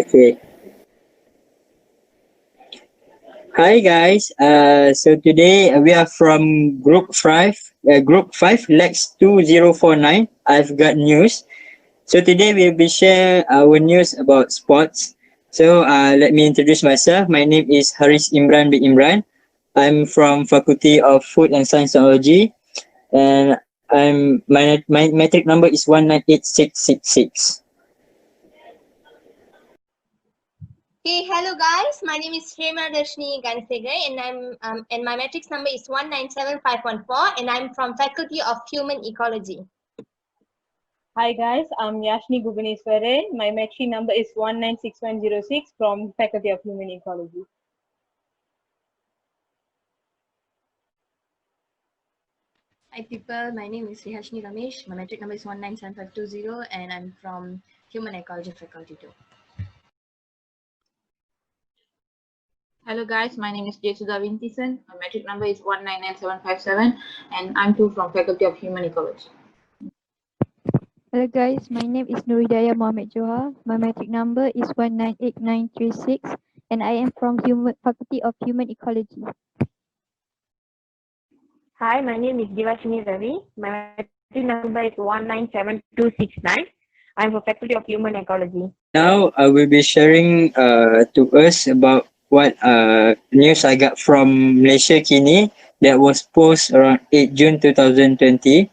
Okay. Hi guys. So today we are from Group 5, LAX2049. I've got news. So today we'll be share our news about sports. So let me introduce myself. My name is Haris Imran bin Imran. I'm from Faculty of Food and Science Technology, and my metric number is 198666. Hey, hello guys. My name is Shrema Darshni Ganisegai, and my matrix number is 197514, and I'm from Faculty of Human Ecology. Hi guys, I'm Yashni Guganesware. My metri number is 196106 from Faculty of Human Ecology. Hi people, my name is Rihashni Ramesh. My metric number is 197520 and I'm from Human Ecology Faculty 2. Hello guys, my name is Jesuda Vintison. My metric number is 199757 and I'm too from Faculty of Human Ecology. Hello guys, my name is Nuridaya Mohamed Johar. My metric number is 198936 and I am from Faculty of Human Ecology. Hi, my name is Divashini Ravi. My metric number is 197269. I'm from Faculty of Human Ecology. Now I will be sharing to us about what news I got from Malaysia Kini that was posted around 8 June 2020.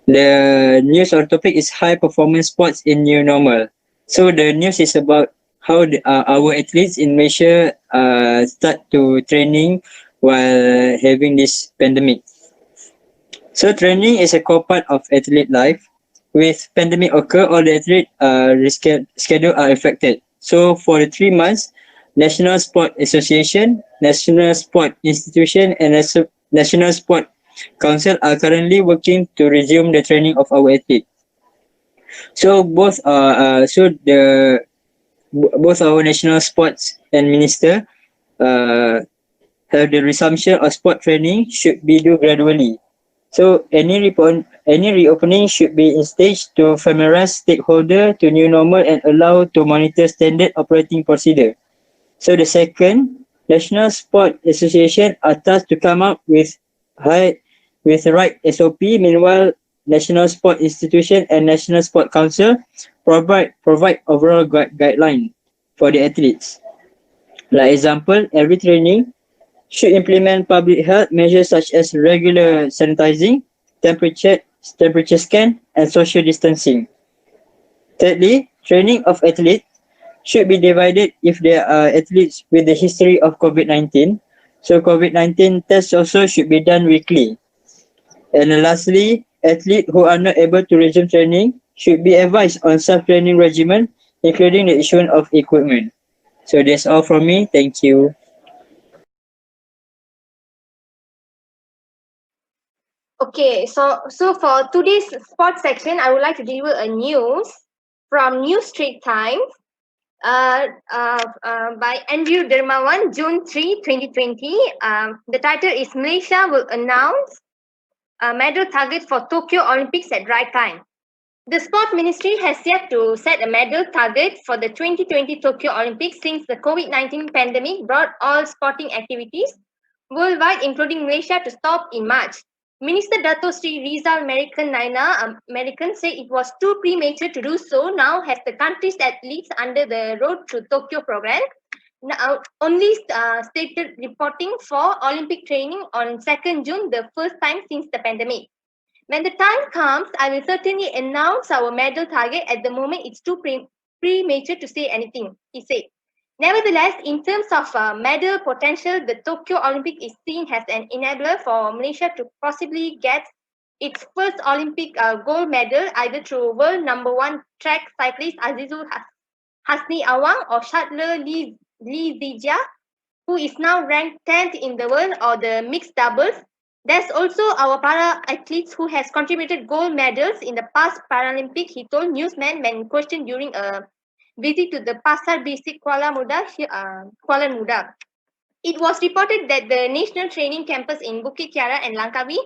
The news or topic is high performance sports in new normal. So the news is about how our athletes in Malaysia start to training while having this pandemic. So training is a core part of athlete life. With pandemic occur, all the athlete schedule are affected. So for the 3 months, National Sport Association, National Sport Institution, and National Sport Council are currently working to resume the training of our athletes. So both our national sports and minister have the resumption of sport training should be do gradually. So any reopening should be in stage to familiarize stakeholder to new normal and allow to monitor standard operating procedure. So the second, National Sport Association are tasked to come up with the right SOP. Meanwhile, National Sport Institution and National Sport Council provide overall guideline for the athletes. Like example, every training should implement public health measures such as regular sanitizing, temperature scan, and social distancing. Thirdly, training of athletes should be divided if there are athletes with a history of COVID-19. So COVID-19 tests also should be done weekly. And lastly, athletes who are not able to resume training should be advised on self-training regimen, including the issuance of equipment. So that's all from me. Thank you. Okay, so for today's sports section, I would like to deliver a news from New Street Times by Andrew Dermawan, June 3, 2020. The title is Malaysia will announce a medal target for Tokyo Olympics at right time. The Sport Ministry has yet to set a medal target for the 2020 Tokyo Olympics since the COVID-19 pandemic brought all sporting activities worldwide, including Malaysia, to stop in March. Minister Dato Sri Rizal American said it was too premature to do so now as the country's athletes under the Road to Tokyo program now only stated reporting for Olympic training on 2nd June, the first time since the pandemic. When the time comes, I will certainly announce our medal target. At the moment, it's too premature to say anything, he said. Nevertheless, in terms of medal potential, the Tokyo Olympic is seen as an enabler for Malaysia to possibly get its first Olympic gold medal either through world number one track cyclist Azizul Hasni Awang or shuttler Lee Zijia, who is now ranked 10th in the world, or the mixed doubles. There's also our para athletes who has contributed gold medals in the past Paralympic, he told newsmen when questioned during a visit to the Pasar Basic Kuala Muda. It was reported that the National Training Campus in Bukit Kiara and Langkawi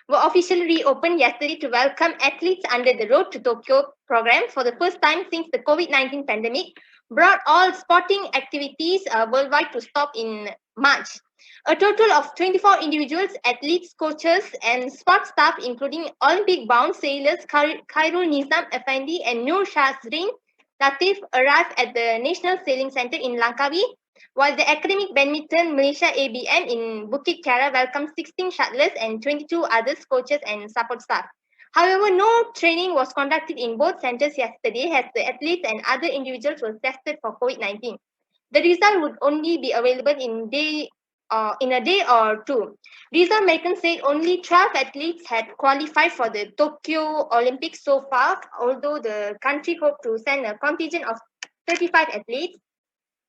were officially reopened yesterday to welcome athletes under the Road to Tokyo program for the first time since the COVID-19 pandemic brought all sporting activities worldwide to stop in March. A total of 24 individuals, athletes, coaches, and sport staff, including Olympic-bound sailors Khairul Nizam Effendi and Nur Shazrin Latif, arrived at the National Sailing Centre in Langkawi, while the Academic Badminton Malaysia ABM in Bukit Kiara welcomed 16 shuttlers and 22 others, coaches and support staff. However, no training was conducted in both centres yesterday as the athletes and other individuals were tested for COVID-19. The result would only be available in a day or two. Rizal American said only 12 athletes had qualified for the Tokyo Olympics so far, although the country hoped to send a contingent of 35 athletes.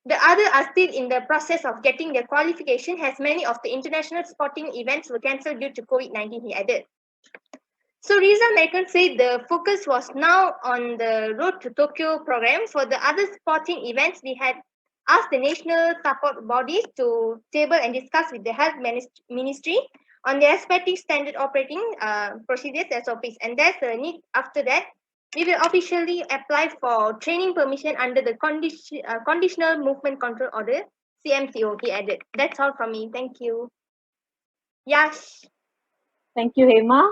The others are still in the process of getting their qualification as many of the international sporting events were cancelled due to COVID-19, he added. So Riza American said the focus was now on the Road to Tokyo program. For the other sporting events, we had asked the national support bodies to table and discuss with the health ministry on their respective standard operating procedures SOPs. And there's a need after that. We will officially apply for training permission under the Conditional Movement Control Order, CMCO, he added. That's all from me. Thank you. Yash. Thank you, Hema.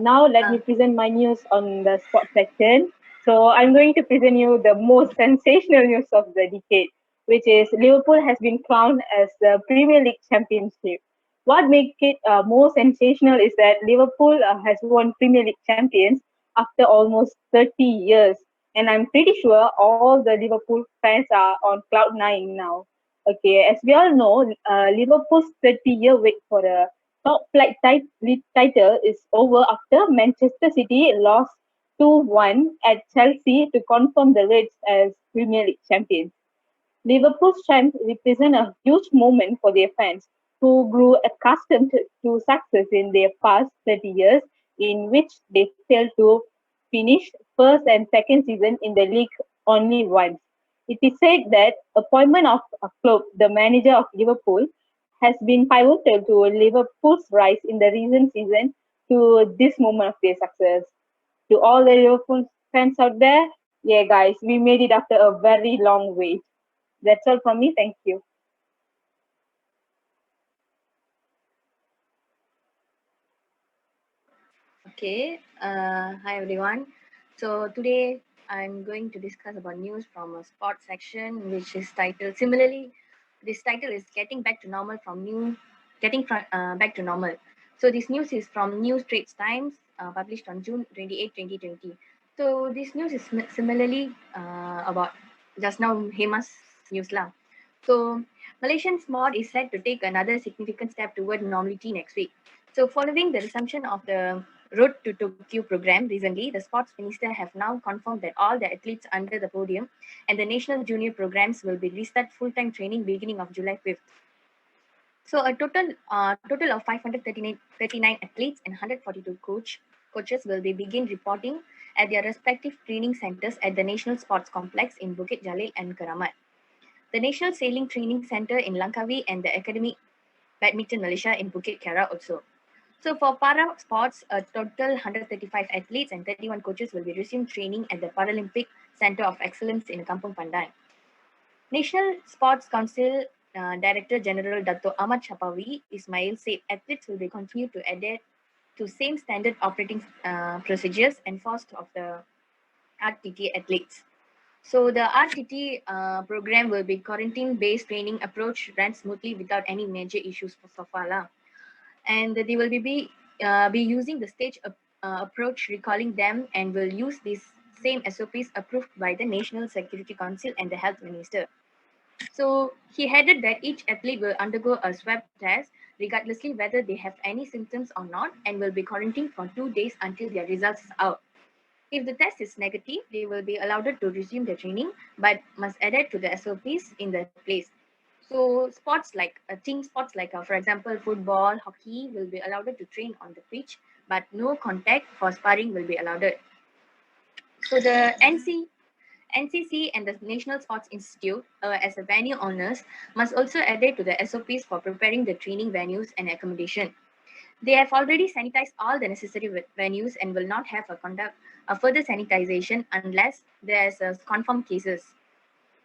Now let me present my news on the sports section. So I'm going to present you the most sensational news of the decade, which is Liverpool has been crowned as the Premier League championship. What makes it more sensational is that Liverpool has won Premier League champions after almost 30 years. And I'm pretty sure all the Liverpool fans are on cloud nine now. Okay, as we all know, Liverpool's 30-year wait for the top flight league title is over after Manchester City lost 2-1 at Chelsea to confirm the Reds as Premier League champions. Liverpool's triumph represent a huge moment for their fans, who grew accustomed to success in their past 30 years, in which they failed to finish first and second season in the league only once. It is said that appointment of Klopp, the manager of Liverpool, has been pivotal to Liverpool's rise in the recent season to this moment of their success. To all the Liverpool fans out there, yeah, guys, we made it after a very long wait. That's all from me. Thank you. Okay, hi everyone. So today I'm going to discuss about news from a sports section, which is titled similarly. This title is "Getting Back to Normal Back to Normal." So this news is from New Straits Times, published on June 28, 2020. So this news is similarly about just now Hema's news lah. So Malaysian sport is set to take another significant step toward normality next week. So following the resumption of the Road to Tokyo program recently, the sports minister have now confirmed that all the athletes under the podium and the national junior programs will be restart full-time training beginning of July 5th. So a total of 539 athletes and 142 coaches will be begin reporting at their respective training centers at the National Sports Complex in Bukit Jalil and Keramat, the National Sailing Training Center in Langkawi, and the Academic Badminton Malaysia in Bukit Kiara also. So for para sports, a total 135 athletes and 31 coaches will be resumed training at the Paralympic Center of Excellence in Kampung Pandan. National Sports Council Director General Dato' Ahmad Shapawi Ismail said athletes will be continued to adhere to same standard operating procedures enforced of the RTT athletes. So the RTT program will be quarantine-based training approach, ran smoothly without any major issues for so far. And they will be using the stage approach, recalling them, and will use these same SOPs approved by the National Security Council and the Health Minister. So he added that each athlete will undergo a swab test regardlessly whether they have any symptoms or not, and will be quarantined for 2 days until their results is out. If the test is negative, they will be allowed to resume their training, but must adhere to the SOPs in the place. So sports like team sports like, for example, football, hockey will be allowed to train on the pitch, but no contact for sparring will be allowed. So the NCC and the National Sports Institute, as a venue owners, must also adhere to the SOPs for preparing the training venues and accommodation. They have already sanitized all the necessary venues and will not have a conduct a further sanitization unless there's confirmed cases.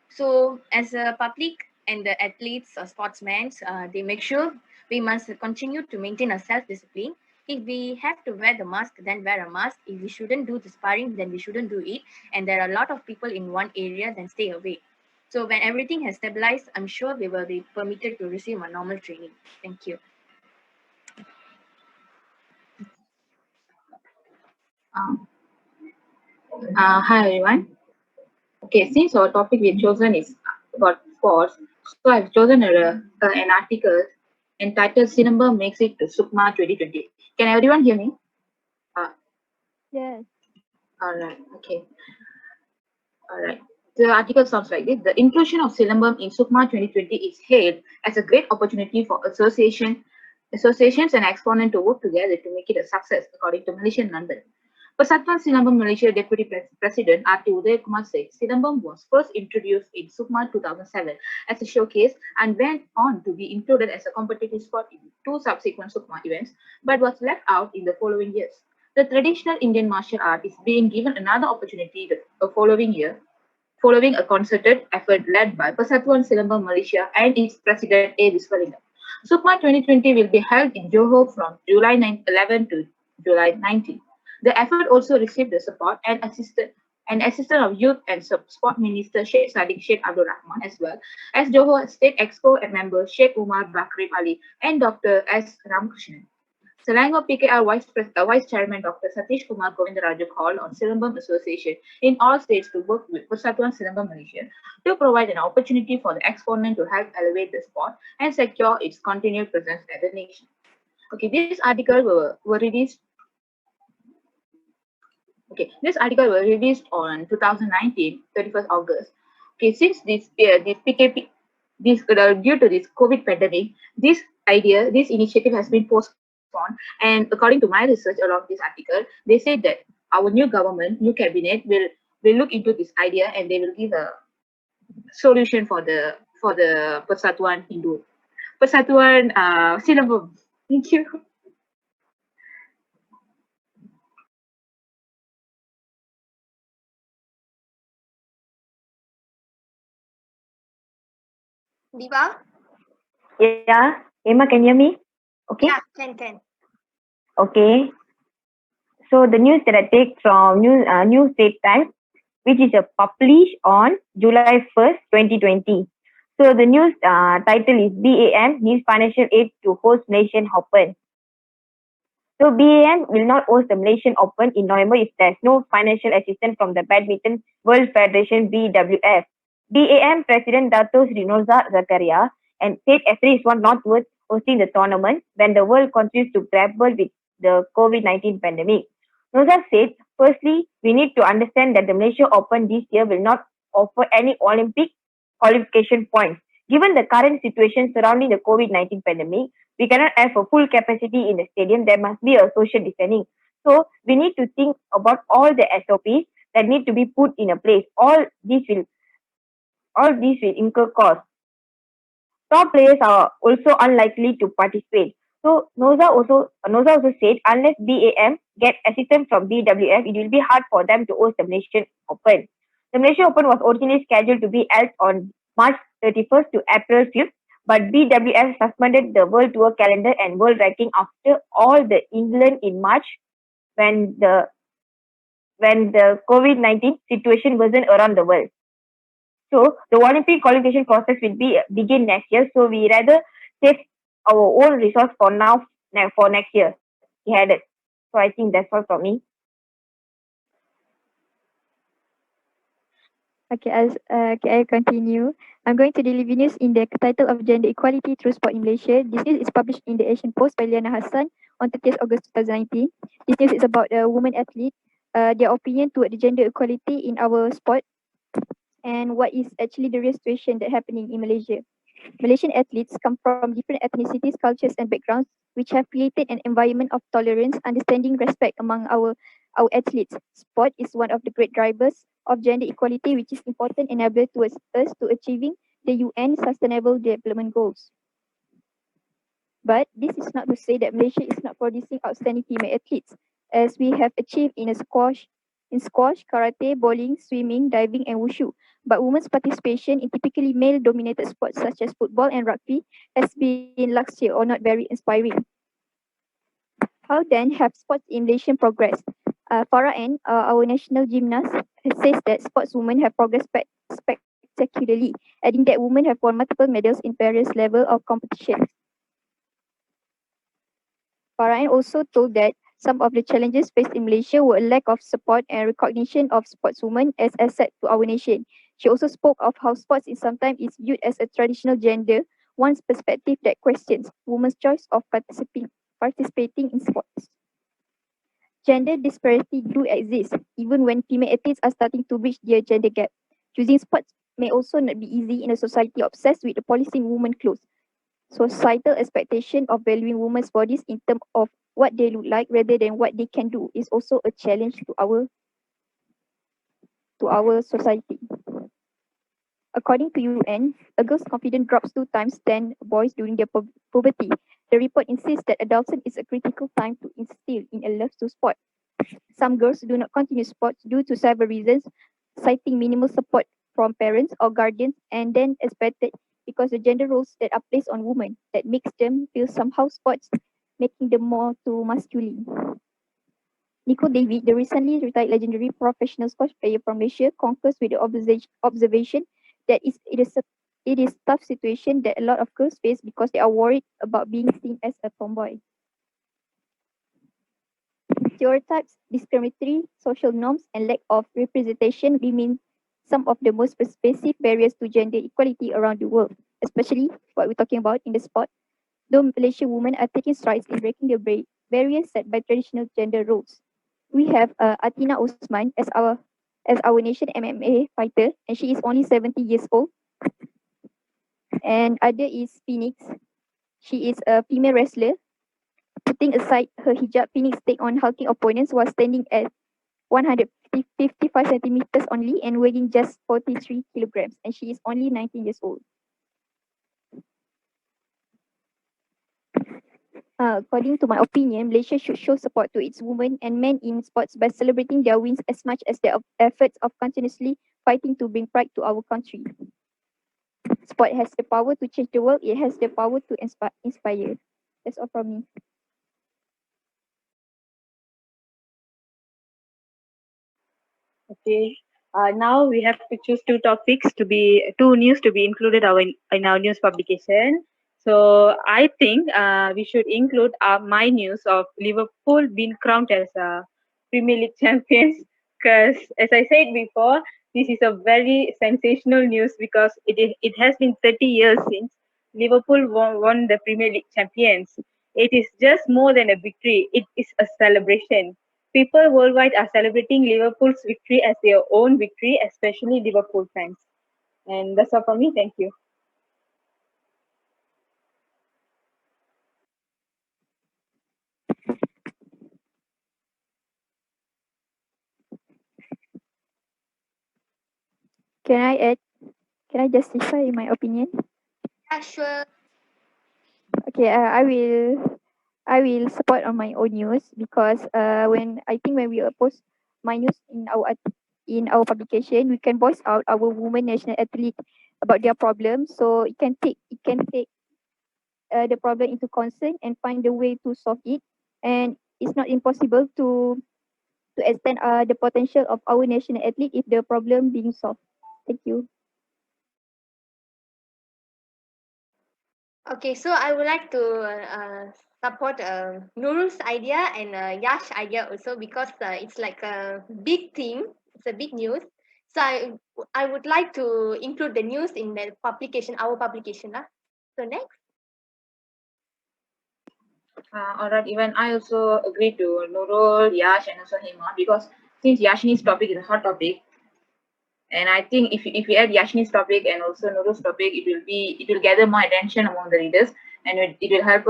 So, as a public and the athletes or sportsmen, they make sure we must continue to maintain a self-discipline. If we have to wear the mask, then wear a mask. If we shouldn't do the sparring, then we shouldn't do it. And there are a lot of people in one area, then stay away. So when everything has stabilized, I'm sure we will be permitted to resume a normal training. Thank you. Hi everyone. Okay, since our topic we've chosen is about sports, so I've chosen an article entitled Cinema Makes It to SUKMA 2020. Can everyone hear me? Yes. Alright, okay. Alright. The article sounds like this. The inclusion of Silambam in SUKMA 2020 is hailed as a great opportunity for associations and exponents to work together to make it a success, according to Malaysian London. Persatuan Silambam Malaysia Deputy President R.T. Uday Kumar said Silambam was first introduced in SUKMA 2007 as a showcase and went on to be included as a competitive sport in two subsequent SUKMA events, but was left out in the following years. The traditional Indian martial art is being given another opportunity the following year, following a concerted effort led by Persatuan Silambam Malaysia and its president A. Viswalingam. SUKMA 2020 will be held in Johor from July 11 to July 19. The effort also received the support and assistance of Youth and Sport Minister Sheikh Sadiq Sheikh Abdul Rahman, as well as Johor State Exco member Sheikh Umar Bakrim Ali and Dr. S. Ramakrishnan. Selangor PKR Vice Chairman Dr. Satish Kumar Govindaraju called on Silambam Association in all states to work with Persatuan Silambam Malaysia to provide an opportunity for the exponent to help elevate the sport and secure its continued presence at the nation. Okay, this article were released. Okay, this article was released on 2019, 31st August. Okay, since this PKP, due to this COVID pandemic, this initiative has been postponed. And according to my research along this article, they said that our new government, new cabinet will look into this idea and they will give a solution for the Persatuan Silambam. Thank you. Diva? Yeah, Emma, can you hear me? Okay. Yeah, can. Okay. So the news that I take from New State Times, which is published on July 1st, 2020. So the news title is BAM needs financial aid to host Malaysian Open. So BAM will not host the Malaysian Open in November if there's no financial assistance from the Badminton World Federation BWF. BAM President Dato Sri Norzar Zakaria and said FA is not worth hosting the tournament when the world continues to grapple with the COVID-19 pandemic. Norzar said, firstly, we need to understand that the Malaysia Open this year will not offer any Olympic qualification points. Given the current situation surrounding the COVID-19 pandemic, we cannot have a full capacity in the stadium. There must be a social distancing. So we need to think about all the SOPs that need to be put in a place. All these will incur costs. Top players are also unlikely to participate. So Noza also said unless BAM get assistance from BWF, it will be hard for them to host the Malaysian Open. The Malaysian Open was originally scheduled to be held on March 31st to April 5th, but BWF suspended the world tour calendar and world ranking after all the England in March when the COVID-19 situation wasn't around the world. So the Olympic qualification process will begin next year. So we rather save our own resource for now for next year. He had it. So I think that's all from me. Okay, I'll continue. I'm going to deliver news in the title of Gender Equality Through Sport in Malaysia. This news is published in the Asian Post by Liana Hassan on 30th August 2019. This news is about a woman athlete, their opinion toward the gender equality in our sport, and what is actually the real situation that happening in Malaysia. Malaysian athletes come from different ethnicities, cultures, and backgrounds, which have created an environment of tolerance, understanding, respect among our athletes. Sport is one of the great drivers of gender equality, which is important enabler towards us to achieving the UN Sustainable Development Goals. But this is not to say that Malaysia is not producing outstanding female athletes, as we have achieved in squash, karate, bowling, swimming, diving, and wushu. But women's participation in typically male-dominated sports such as football and rugby has been lackluster or not very inspiring. How then have sports in Malaysia progressed? Farah N, our national gymnast, says that sportswomen have progressed spectacularly, adding that women have won multiple medals in various levels of competition. Farah N also told that some of the challenges faced in Malaysia were a lack of support and recognition of sportswomen as asset to our nation. She also spoke of how sports is sometimes is viewed as a traditional gender, one's perspective that questions women's choice of participating in sports. Gender disparity do exist, even when female athletes are starting to bridge their gender gap. Choosing sports may also not be easy in a society obsessed with policing women's clothes. Societal expectation of valuing women's bodies in terms of what they look like rather than what they can do is also a challenge to our society. According to UN, a girl's confidence drops 2 times than boys during their puberty. The report insists that adolescence is a critical time to instill in a love to sport. Some girls do not continue sports due to several reasons, citing minimal support from parents or guardians, and then expected because the gender roles that are placed on women that makes them feel somehow sports, making them more too masculine. Nicole David, the recently retired legendary professional squash player from Malaysia, concurs with the observation that it is tough situation that a lot of girls face because they are worried about being seen as a tomboy. Stereotypes, discriminatory social norms, and lack of representation remain some of the most pervasive barriers to gender equality around the world, especially what we're talking about in the sport. Though Malaysian women are taking strides in breaking the barriers set by traditional gender roles. We have Atina Osman as our nation MMA fighter, and she is only 70 years old. And other is Phoenix. She is a female wrestler. Putting aside her hijab, Phoenix take on hulking opponents while standing at 155 centimeters only and weighing just 43 kilograms, and she is only 19 years old. According to my opinion, Malaysia should show support to its women and men in sports by celebrating their wins as much as their efforts of continuously fighting to bring pride to our country. Sport has the power to change the world. It has the power to inspire. That's all from me. Okay. Now we have to choose two news to be included in our news publication. So I think we should include my news of Liverpool being crowned as Premier League champions. Because as I said before, this is a very sensational news because it has been 30 years since Liverpool won the Premier League champions. It is just more than a victory; it is a celebration. People worldwide are celebrating Liverpool's victory as their own victory, especially Liverpool fans. And that's all from me. Thank you. Can I add? Can I justify my opinion? Yeah, sure. Okay, I will support on my own news because when we post my news in our publication, we can voice out our women national athlete about their problems. So it can take the problem into concern and find a way to solve it. And it's not impossible to extend the potential of our national athlete if the problem being solved. Thank you. Okay, so I would like to support Nurul's idea and Yash idea also because it's like a big thing. It's a big news. So I would like to include the news in the publication, our publication. So next. All right, even I also agree to Nurul, Yash, and also Hema because since Yashini's topic is a hot topic, and I think if we add Yashini's topic and also Nurul's topic, it will gather more attention among the readers, and it will help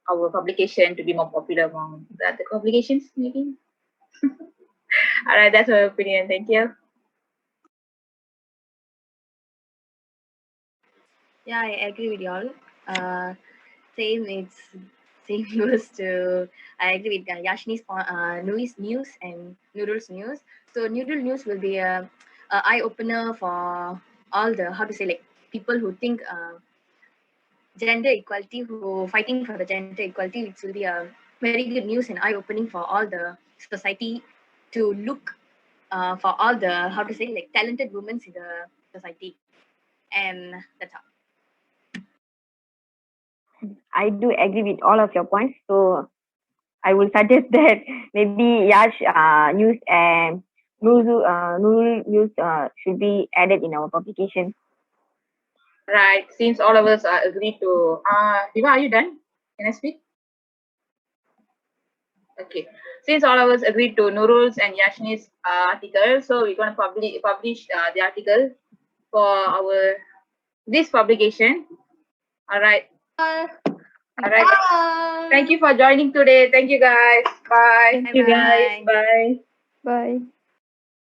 our publication to be more popular among the other publications, maybe. All right, that's my opinion. Thank you. Yeah, I agree with y'all. It's same goes to. I agree with Yashni's news and Noodles news. So Noodle news will be a eye opener for all the, how to say, like people who think gender equality, who fighting for the gender equality. It will be a very good news and eye opening for all the society to look for all the, how to say, like talented women in the society, and that's all. I do agree with all of your points. So I would suggest that maybe Yash news and Nurul news should be added in our publication. Right. Since all of us are agreed to, Viva, are you done? Can I speak? Okay. Since all of us agreed to Nurul's and Yashni's article, so we're going to publish the article for our this publication. All right. All right. Bye. Thank you for joining today. Thank you guys. Bye. Thank you guys. Bye. Bye.